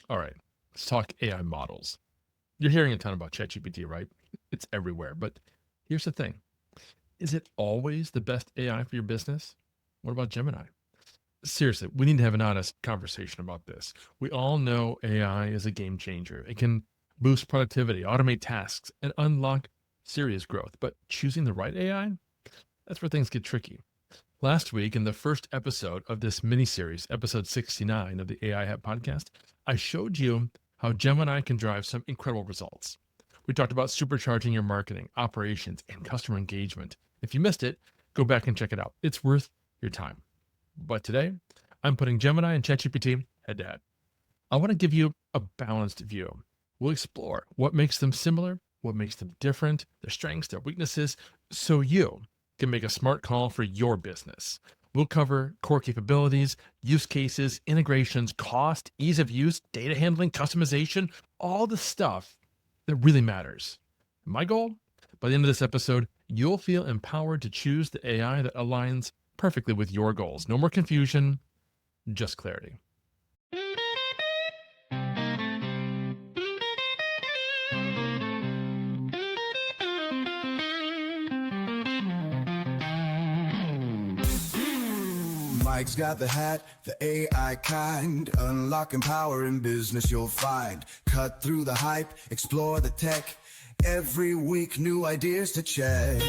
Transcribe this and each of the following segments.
All right, let's talk AI models. You're hearing a ton about ChatGPT, right? It's everywhere. But here's the thing. Is it always the best AI for your business? What about Gemini? Seriously, we need to have an honest conversation about this. We all know AI is a game changer. It can boost productivity, automate tasks, and unlock serious growth. But choosing the right AI, that's where things get tricky. Last week, in the first episode of this mini series, episode 69 of the AI Hat podcast, I showed you how Gemini can drive some incredible results. We talked about supercharging your marketing, operations, and customer engagement. If you missed it, go back and check it out. It's worth your time. But today, I'm putting Gemini and ChatGPT head to head. I want to give you a balanced view. We'll explore what makes them similar, what makes them different, their strengths, their weaknesses, so you can make a smart call for your business. We'll cover core capabilities, use cases, integrations, cost, ease of use, data handling, customization, all the stuff that really matters. My goal, by the end of this episode, you'll feel empowered to choose the AI that aligns perfectly with your goals. No more confusion, just clarity. Mike's got the hat, the AI kind. Unlocking power in business you'll find. Cut through the hype, explore the tech. Every week, new ideas to check.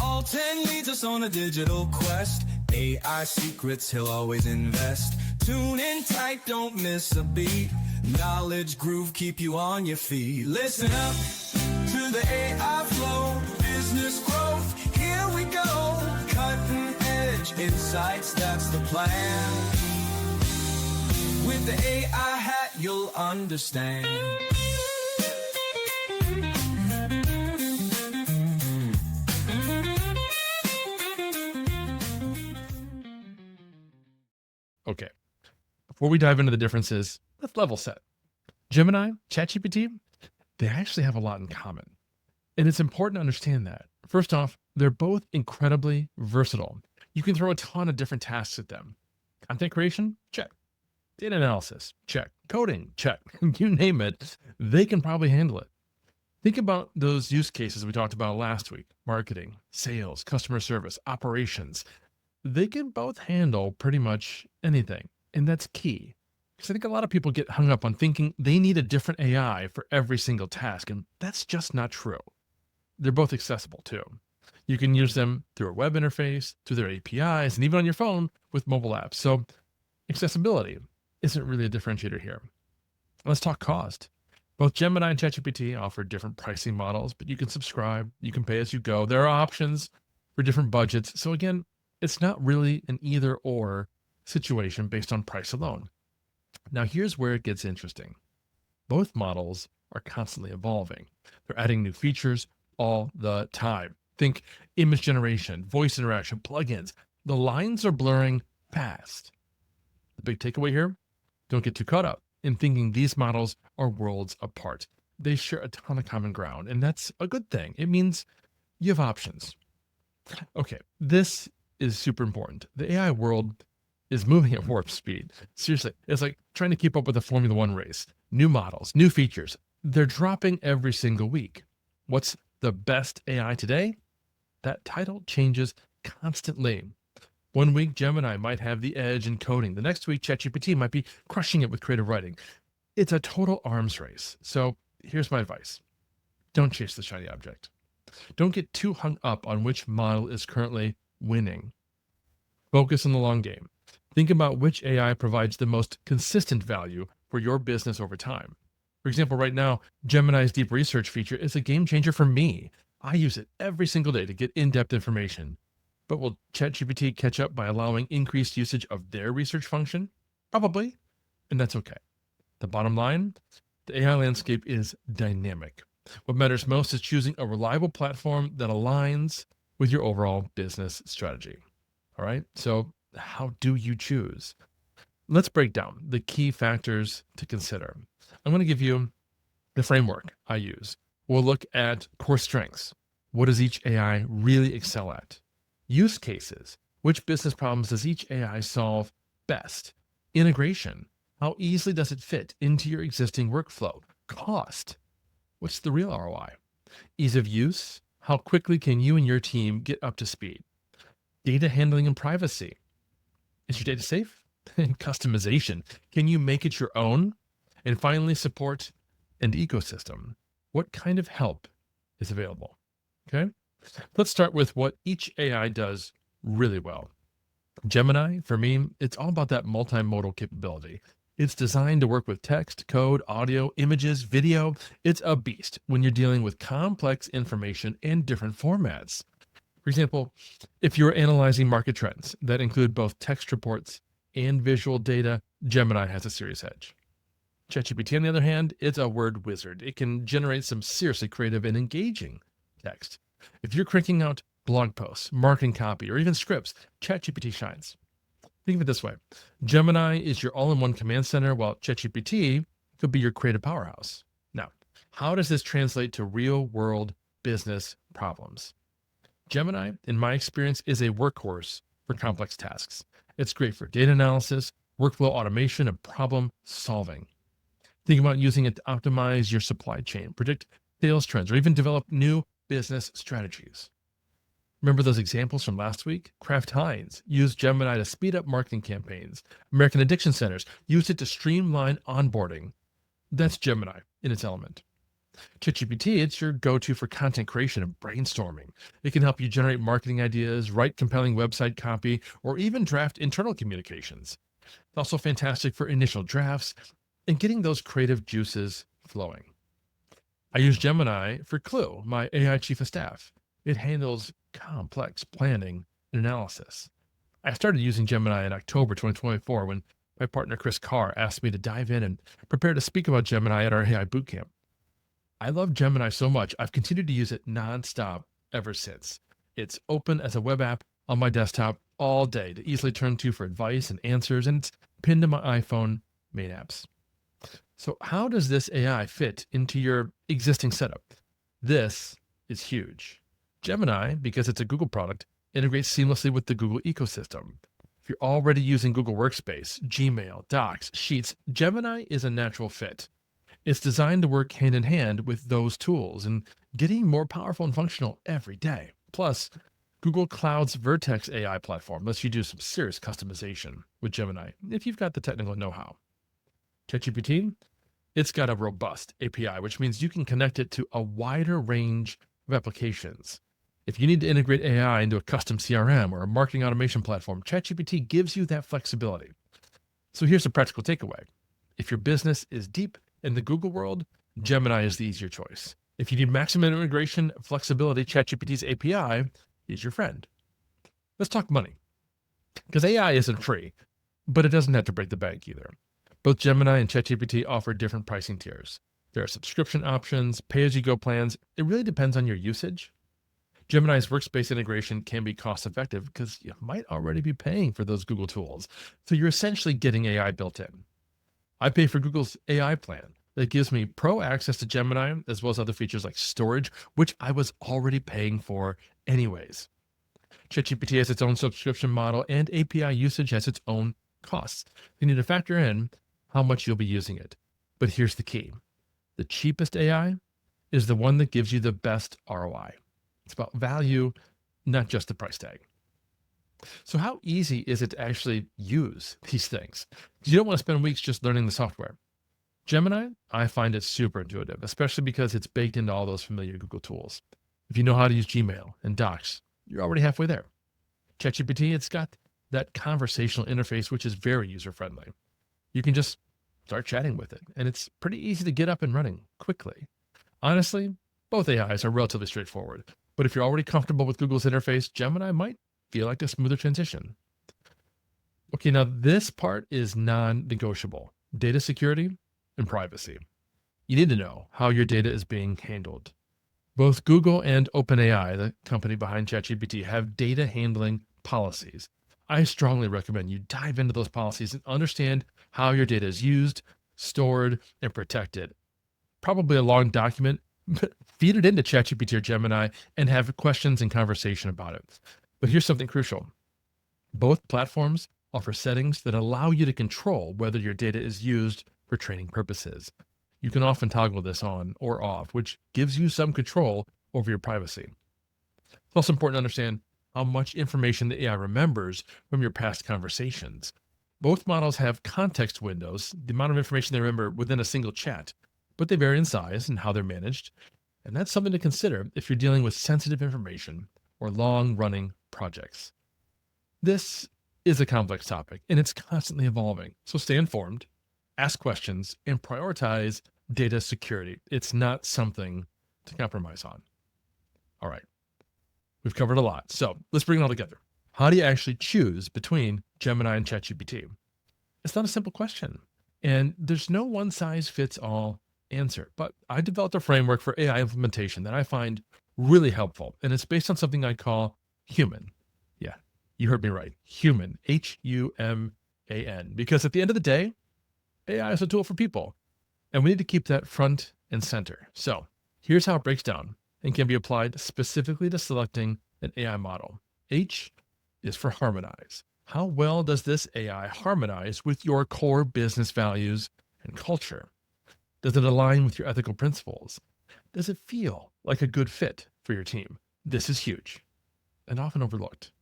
Allton leads us on a digital quest. AI secrets he'll always invest. Tune in tight, don't miss a beat. Knowledge groove, keep you on your feet. Listen up to the AI flow. Business growth, here we go. Cutting edge insights, that's the plan. With the AI hat, you'll understand. Okay, before we dive into the differences, let's level set. Gemini, ChatGPT, they actually have a lot in common. And it's important to understand that. First off, they're both incredibly versatile. You can throw a ton of different tasks at them. Content creation? Check. Data analysis? Check. Coding? Check. You name it, they can probably handle it. Think about those use cases we talked about last week: marketing, sales, customer service, operations. They can both handle pretty much anything. And that's key. Because I think a lot of people get hung up on thinking they need a different AI for every single task. And that's just not true. They're both accessible too. You can use them through a web interface, through their APIs, and even on your phone with mobile apps. So accessibility isn't really a differentiator here. Let's talk cost. Both Gemini and ChatGPT offer different pricing models, but you can subscribe, you can pay as you go. There are options for different budgets. So again, it's not really an either or situation based on price alone. Now, here's where it gets interesting. Both models are constantly evolving. They're adding new features all the time. Think image generation, voice interaction, plugins. The lines are blurring fast. The big takeaway here: don't get too caught up in thinking these models are worlds apart. They share a ton of common ground, and that's a good thing. It means you have options. Okay, this is super important. The AI world is moving at warp speed. Seriously, it's like trying to keep up with the Formula One race. New models, new features. They're dropping every single week. What's the best AI today? That title changes constantly. One week, Gemini might have the edge in coding. The next week, ChatGPT might be crushing it with creative writing. It's a total arms race. So here's my advice. Don't chase the shiny object. Don't get too hung up on which model is currently winning. Focus on the long game. Think about which AI provides the most consistent value for your business over time. For example, right now, Gemini's deep research feature is a game changer for me. I use it every single day to get in-depth information. But will ChatGPT catch up by allowing increased usage of their research function? Probably, and that's okay. The bottom line, the AI landscape is dynamic. What matters most is choosing a reliable platform that aligns with your overall business strategy. All right, so how do you choose? Let's break down the key factors to consider. I'm going to give you the framework I use. We'll look at core strengths. What does each AI really excel at? Use cases. Which business problems does each AI solve best? Integration. How easily does it fit into your existing workflow? Cost. What's the real ROI? Ease of use. How quickly can you and your team get up to speed? Data handling and privacy. Is your data safe? And customization. Can you make it your own? And finally, support and ecosystem. What kind of help is available? Okay. Let's start with what each AI does really well. Gemini, for me, it's all about that multimodal capability. It's designed to work with text, code, audio, images, video. It's a beast when you're dealing with complex information in different formats. For example, if you're analyzing market trends that include both text reports and visual data, Gemini has a serious edge. ChatGPT, on the other hand, it's a word wizard. It can generate some seriously creative and engaging text. If you're cranking out blog posts, marketing copy, or even scripts, ChatGPT shines. Think of it this way. Gemini is your all-in-one command center, while ChatGPT could be your creative powerhouse. Now, how does this translate to real-world business problems? Gemini, in my experience, is a workhorse for complex tasks. It's great for data analysis, workflow automation, and problem solving. Think about using it to optimize your supply chain, predict sales trends, or even develop new business strategies. Remember those examples from last week? Kraft Heinz used Gemini to speed up marketing campaigns. American Addiction Centers used it to streamline onboarding. That's Gemini in its element. ChatGPT, it's your go-to for content creation and brainstorming. It can help you generate marketing ideas, write compelling website copy, or even draft internal communications. It's also fantastic for initial drafts and getting those creative juices flowing. I use Gemini for Clue, my AI chief of staff. It handles complex planning and analysis. I started using Gemini in October 2024 when my partner Chris Carr asked me to dive in and prepare to speak about Gemini at our AI bootcamp. I love Gemini so much, I've continued to use it nonstop ever since. It's open as a web app on my desktop all day to easily turn to for advice and answers, and it's pinned to my iPhone main apps. So how does this AI fit into your existing setup? This is huge. Gemini, because it's a Google product, integrates seamlessly with the Google ecosystem. If you're already using Google Workspace, Gmail, Docs, Sheets, Gemini is a natural fit. It's designed to work hand in hand with those tools and getting more powerful and functional every day. Plus, Google Cloud's Vertex AI platform lets you do some serious customization with Gemini if you've got the technical know-how. ChatGPT, it's got a robust API, which means you can connect it to a wider range of applications. If you need to integrate AI into a custom CRM or a marketing automation platform, ChatGPT gives you that flexibility. So here's a practical takeaway. If your business is deep in the Google world, Gemini is the easier choice. If you need maximum integration and flexibility, ChatGPT's API is your friend. Let's talk money. Because AI isn't free, but it doesn't have to break the bank either. Both Gemini and ChatGPT offer different pricing tiers. There are subscription options, pay-as-you-go plans. It really depends on your usage. Gemini's workspace integration can be cost-effective because you might already be paying for those Google tools. So you're essentially getting AI built in. I pay for Google's AI plan that gives me pro access to Gemini, as well as other features like storage, which I was already paying for anyways. ChatGPT has its own subscription model, and API usage has its own costs. You need to factor in how much you'll be using it. But here's the key. The cheapest AI is the one that gives you the best ROI. It's about value, not just the price tag. So how easy is it to actually use these things? You don't want to spend weeks just learning the software. Gemini, I find it super intuitive, especially because it's baked into all those familiar Google tools. If you know how to use Gmail and Docs, you're already halfway there. ChatGPT, it's got that conversational interface, which is very user-friendly. You can just start chatting with it, and it's pretty easy to get up and running quickly. Honestly, both AIs are relatively straightforward, but if you're already comfortable with Google's interface, Gemini might feel like a smoother transition. Okay, now this part is non-negotiable. Data security and privacy. You need to know how your data is being handled. Both Google and OpenAI, the company behind ChatGPT, have data handling policies. I strongly recommend you dive into those policies and understand how your data is used, stored, and protected. Probably a long document, Feed it into ChatGPT or Gemini and have questions and conversation about it. But here's something crucial. Both platforms offer settings that allow you to control whether your data is used for training purposes. You can often toggle this on or off, which gives you some control over your privacy. It's also important to understand how much information the AI remembers from your past conversations. Both models have context windows, the amount of information they remember within a single chat, but they vary in size and how they're managed. And that's something to consider if you're dealing with sensitive information or long-running projects. This is a complex topic and it's constantly evolving. So stay informed, ask questions, and prioritize data security. It's not something to compromise on. All right. We've covered a lot. So let's bring it all together. How do you actually choose between Gemini and ChatGPT? It's not a simple question. And there's no one size fits all answer. But I developed a framework for AI implementation that I find really helpful. And it's based on something I call H.U.M.A.N. Yeah, you heard me right. H.U.M.A.N. H-U-M-A-N. Because at the end of the day, AI is a tool for people. And we need to keep that front and center. So here's how it breaks down and can be applied specifically to selecting an AI model. H is for harmonize. How well does this AI harmonize with your core business values and culture? Does it align with your ethical principles? Does it feel like a good fit for your team? This is huge and often overlooked.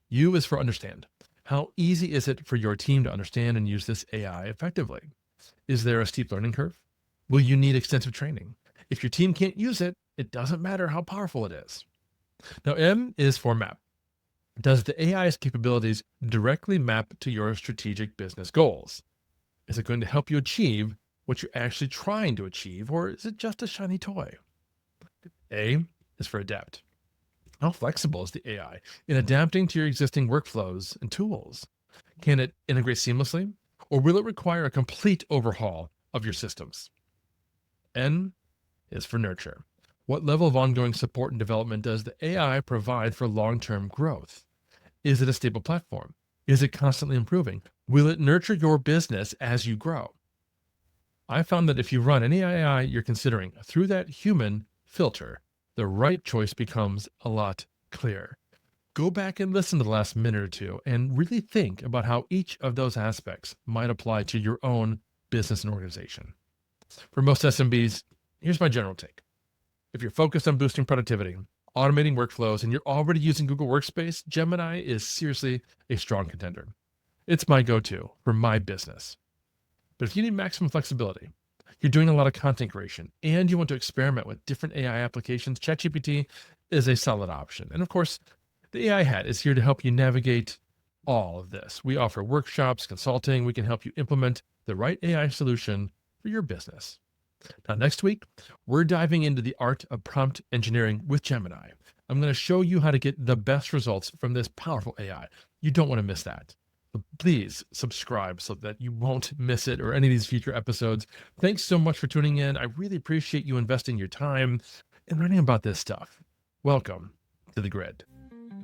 U is for understand. How easy is it for your team to understand and use this AI effectively? Is there a steep learning curve? Will you need extensive training? If your team can't use it, it doesn't matter how powerful it is. Now, M is for map. Does the AI's capabilities directly map to your strategic business goals? Is it going to help you achieve what you're actually trying to achieve, or is it just a shiny toy? A is for adapt. How flexible is the AI in adapting to your existing workflows and tools? Can it integrate seamlessly, or will it require a complete overhaul of your systems? N is for nurture. What level of ongoing support and development does the AI provide for long-term growth? Is it a stable platform? Is it constantly improving? Will it nurture your business as you grow? I found that if you run any AI you're considering through that human filter, the right choice becomes a lot clearer. Go back and listen to the last minute or two and really think about how each of those aspects might apply to your own business and organization. For most SMBs, here's my general take. If you're focused on boosting productivity, automating workflows, and you're already using Google Workspace, Gemini is seriously a strong contender. It's my go-to for my business. But if you need maximum flexibility, you're doing a lot of content creation, and you want to experiment with different AI applications, ChatGPT is a solid option. And of course, the AI Hat is here to help you navigate all of this. We offer workshops, consulting. We can help you implement the right AI solution for your business. Now, next week, we're diving into the art of prompt engineering with Gemini. I'm going to show you how to get the best results from this powerful AI. You don't want to miss that. So please subscribe so that you won't miss it or any of these future episodes. Thanks so much for tuning in. I really appreciate you investing your time in learning about this stuff. Welcome to the grid.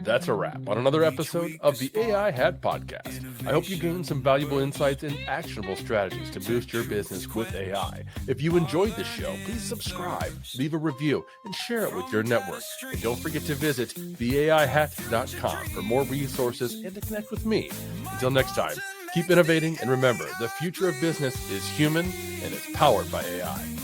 That's a wrap on another episode of the AI Hat Podcast. I hope you gained some valuable insights and actionable strategies to boost your business with AI. If you enjoyed the show, please subscribe, leave a review, and share it with your network. And don't forget to visit theaihat.com for more resources and to connect with me. Until next time, keep innovating and remember, the future of business is human and it's powered by AI.